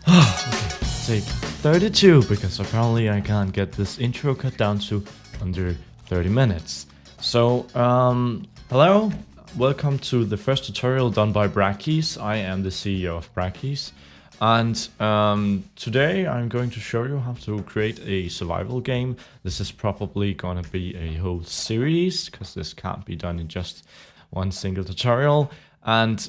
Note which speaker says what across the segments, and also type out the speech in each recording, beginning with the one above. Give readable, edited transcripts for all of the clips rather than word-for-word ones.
Speaker 1: Okay, take 32 because apparently I can't get this intro cut down to under 30 minutes. So, hello, welcome to the first tutorial done by Brackeys. I am the CEO of Brackeys, and today I'm going to show you how to create a survival game. This is probably gonna be a whole series because this can't be done in just one single tutorial. And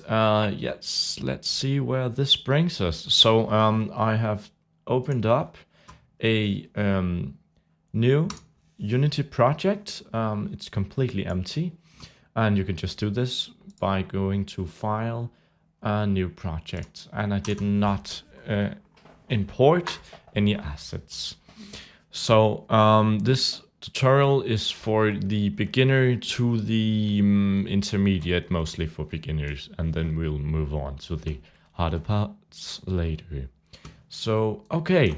Speaker 1: yes, let's see where this brings us. So I have opened up a new Unity project. It's completely empty, and you can just do this by going to File, New Project. And I did not import any assets. So this tutorial is for the beginner to the intermediate, mostly for beginners, and then we'll move on to the harder parts later. So, okay,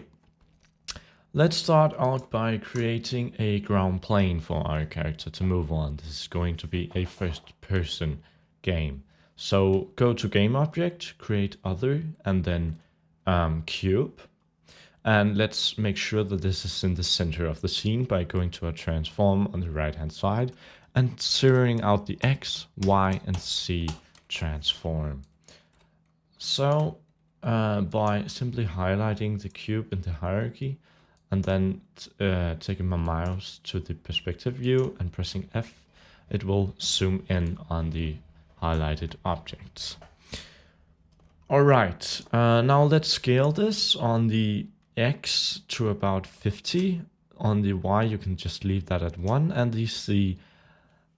Speaker 1: let's start out by creating a ground plane for our character to move on. This is going to be a first-person game. So go to Game Object, create Other, and then Cube. And let's make sure that this is in the center of the scene by going to a transform on the right hand side and zeroing out the X, Y, and Z transform. So by simply highlighting the cube in the hierarchy and then taking my mouse to the perspective view and pressing F, it will zoom in on the highlighted objects. All right, now let's scale this on the X to about 50. On the Y, you can just leave that at 1, and the Z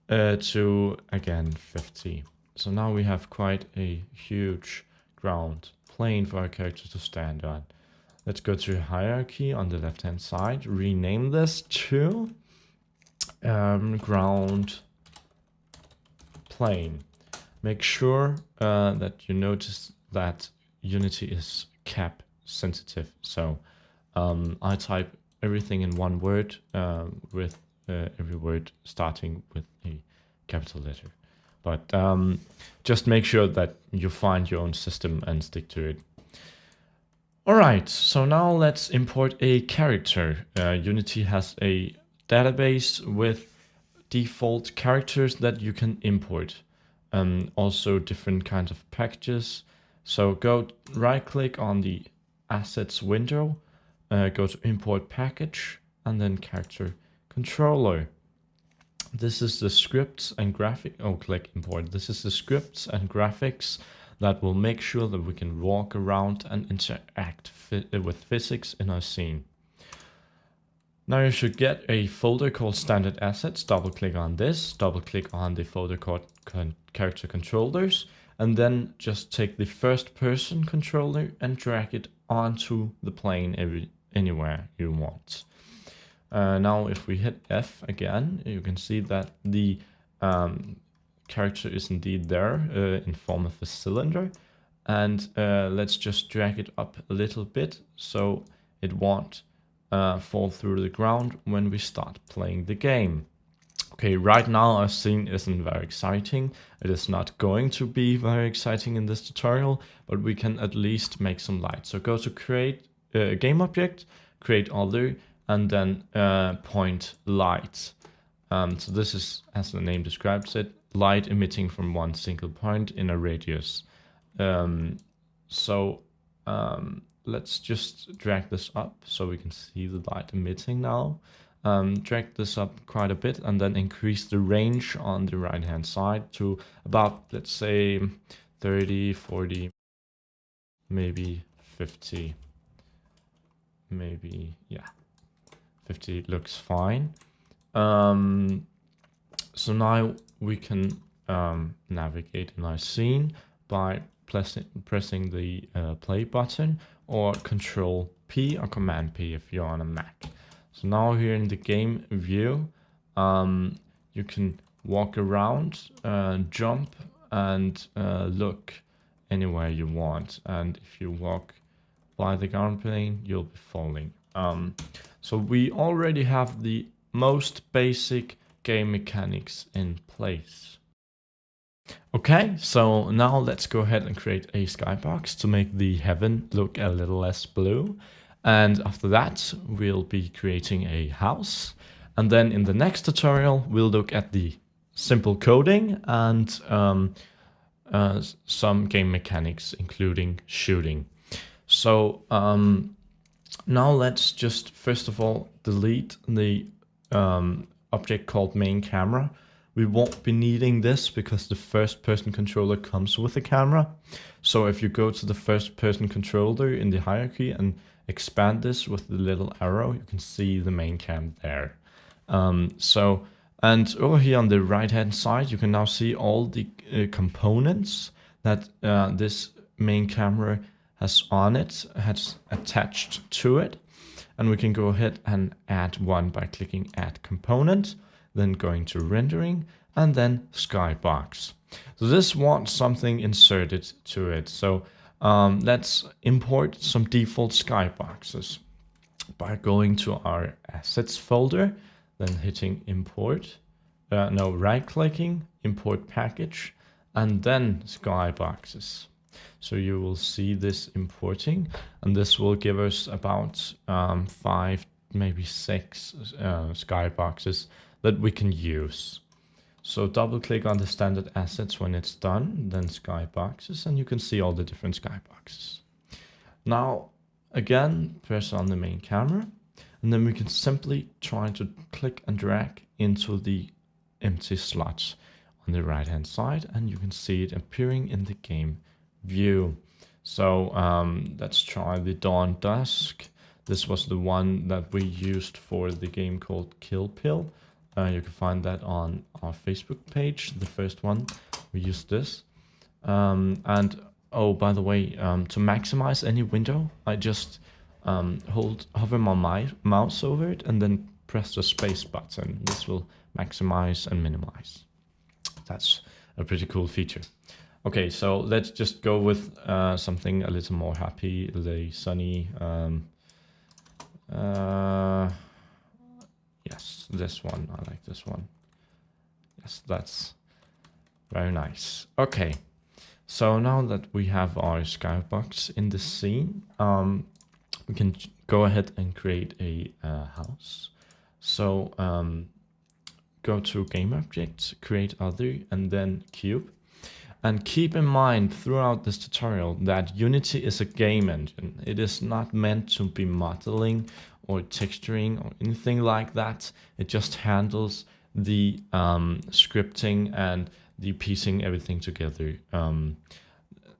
Speaker 1: to, again, 50. So now we have quite a huge ground plane for our character to stand on. Let's go to hierarchy on the left-hand side, rename this to ground plane. Make sure that you notice that Unity is cap sensitive, so I type everything in one word with every word starting with a capital letter. But just make sure that you find your own system and stick to it. Alright, so now let's import a character. Unity has a database with default characters that you can import. Also different kinds of packages. So go right click on the assets window, go to import package, and then character controller. This is the scripts and click import. This is the scripts and graphics that will make sure that we can walk around and interact with physics in our scene. Now you should get a folder called standard assets. Double click on this, double click on the folder called character controllers, and then just take the first person controller and drag it onto the plane anywhere you want. Now if we hit F again, you can see that the character is indeed there in form of a cylinder. And let's just drag it up a little bit so it won't fall through the ground when we start playing the game. Okay, right now our scene isn't very exciting. It is not going to be very exciting in this tutorial, but we can at least make some light. So go to create game object, create other, and then point light. So this is, as the name describes it, light emitting from one single point in a radius. Let's just drag this up so we can see the light emitting now. Drag this up quite a bit and then increase the range on the right hand side to about, let's say, 30, 40, maybe 50. Maybe, yeah, 50 looks fine. So now we can navigate in our scene by pressing the play button, or Control P or Command P if you're on a Mac. So now here in the game view, you can walk around, jump, and look anywhere you want. And if you walk by the ground plane, you'll be falling. So we already have the most basic game mechanics in place. Okay, so now let's go ahead and create a skybox to make the heaven look a little less blue. And after that, we'll be creating a house. And then in the next tutorial, we'll look at the simple coding and some game mechanics, including shooting. So now let's just first of all delete the object called main camera. We won't be needing this because the first person controller comes with a camera. So if you go to the first person controller in the hierarchy and expand this with the little arrow, you can see the main cam there. And over here on the right hand side, you can now see all the components that this main camera has on it, has attached to it. And we can go ahead and add one by clicking add component, then going to rendering, and then skybox. So this wants something inserted to it. So let's import some default skyboxes by going to our assets folder, then hitting import, right clicking, import package, and then skyboxes. So you will see this importing, and this will give us about 5, maybe 6 skyboxes that we can use. So double click on the standard assets when it's done, then skyboxes, and you can see all the different skyboxes. Now, again, press on the main camera, and then we can simply try to click and drag into the empty slots on the right hand side, and you can see it appearing in the game view. So let's try the Dawn Dusk. This was the one that we used for the game called Kill Pill. You can find that on our Facebook page, the first one. We used this. And oh, by the way, to maximize any window, I just hover my mouse over it and then press the space button. This will maximize and minimize. That's a pretty cool feature. Okay, so let's just go with something a little more happy, the sunny. Yes, this one. I like this one. Yes, that's very nice. Okay, so now that we have our skybox in the scene, we can go ahead and create a house. So go to game objects, create other, and then cube. And keep in mind throughout this tutorial that Unity is a game engine. It is not meant to be modeling or texturing or anything like that. It just handles the scripting and the piecing everything together.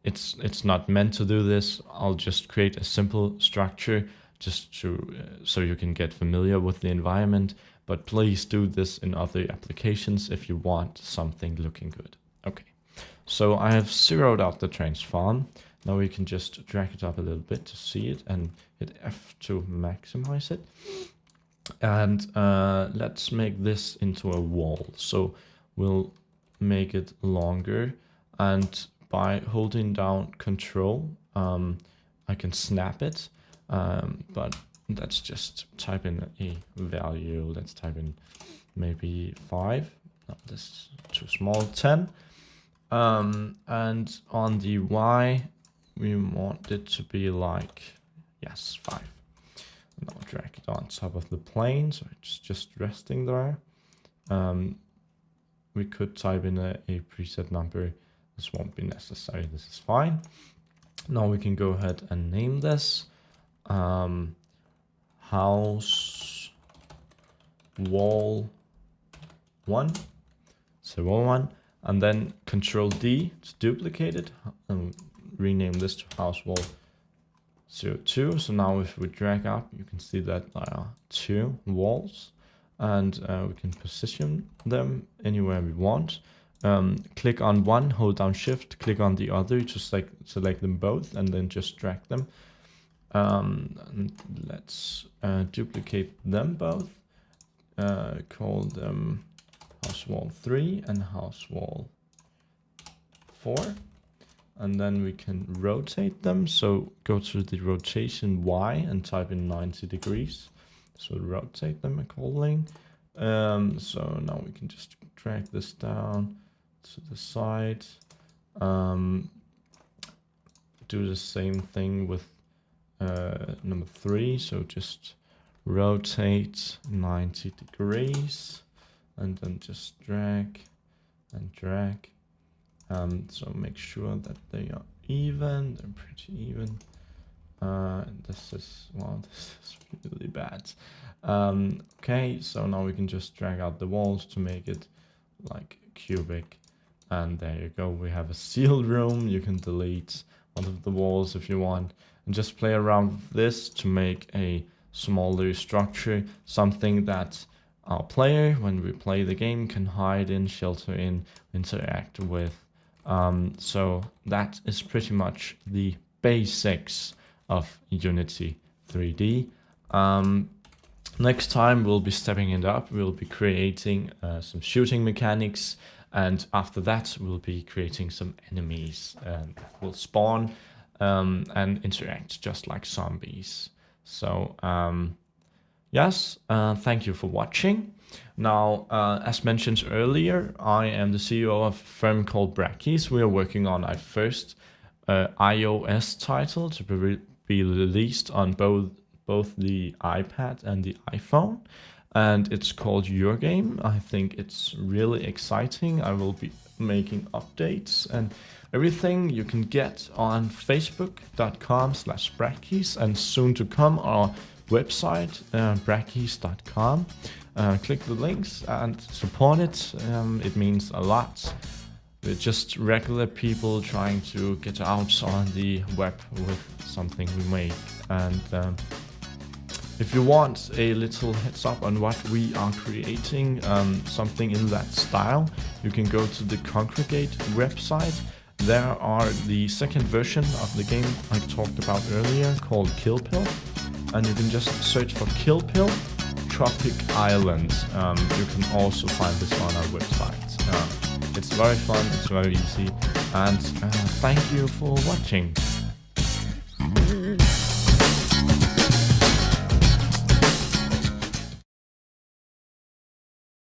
Speaker 1: It's not meant to do this. I'll just create a simple structure just to so you can get familiar with the environment. But please do this in other applications if you want something looking good. Okay. So I have zeroed out the transform. Now we can just drag it up a little bit to see it and hit F to maximize it. And let's make this into a wall. So we'll make it longer, and by holding down Control, I can snap it. But let's just type in a value. Let's type in maybe 5. No, this is too small. 10. And on the Y, we want it to be like, yes, 5. And I'll drag it on top of the plane, so it's just resting there. We could type in a preset number. This won't be necessary. This is fine. Now we can go ahead and name this house wall 1. So wall 1. And then Control D to duplicate it and rename this to house wall 02. So now if we drag up, you can see that there are 2 walls, and we can position them anywhere we want. Click on one, hold down Shift, click on the other to select them both, and then just drag them. And let's duplicate them both. Call them house wall 3 and house wall 4, and then we can rotate them. So go to the rotation Y and type in 90 degrees. So rotate them accordingly. So now we can just drag this down to the side. Do the same thing with number 3, so just rotate 90 degrees and then just drag and drag. So make sure that they are even, they're pretty even. This is really bad. Okay, so now we can just drag out the walls to make it like cubic. And there you go, we have a sealed room. You can delete one of the walls if you want, and just play around with this to make a smaller structure, something that our player, when we play the game, can hide in, shelter in, interact with. So that is pretty much the basics of Unity 3D. Next time we'll be stepping it up. We'll be creating some shooting mechanics, and after that we'll be creating some enemies that will spawn and interact just like zombies. So yes, thank you for watching. Now, as mentioned earlier, I am the CEO of a firm called Brackeys. We are working on our first iOS title to be released on both the iPad and the iPhone, and it's called Your Game. I think it's really exciting. I will be making updates and everything you can get on facebook.com/Brackeys, and soon to come our website, brackeys.com. Click the links and support it. It means a lot. We're just regular people trying to get out on the web with something we make. And if you want a little heads up on what we are creating, something in that style, you can go to the Congregate website. There are the second version of the game I talked about earlier called Kill Pill. And you can just search for Kill Pill Tropic Island. You can also find this on our website. It's very fun, it's very easy, and thank you for watching.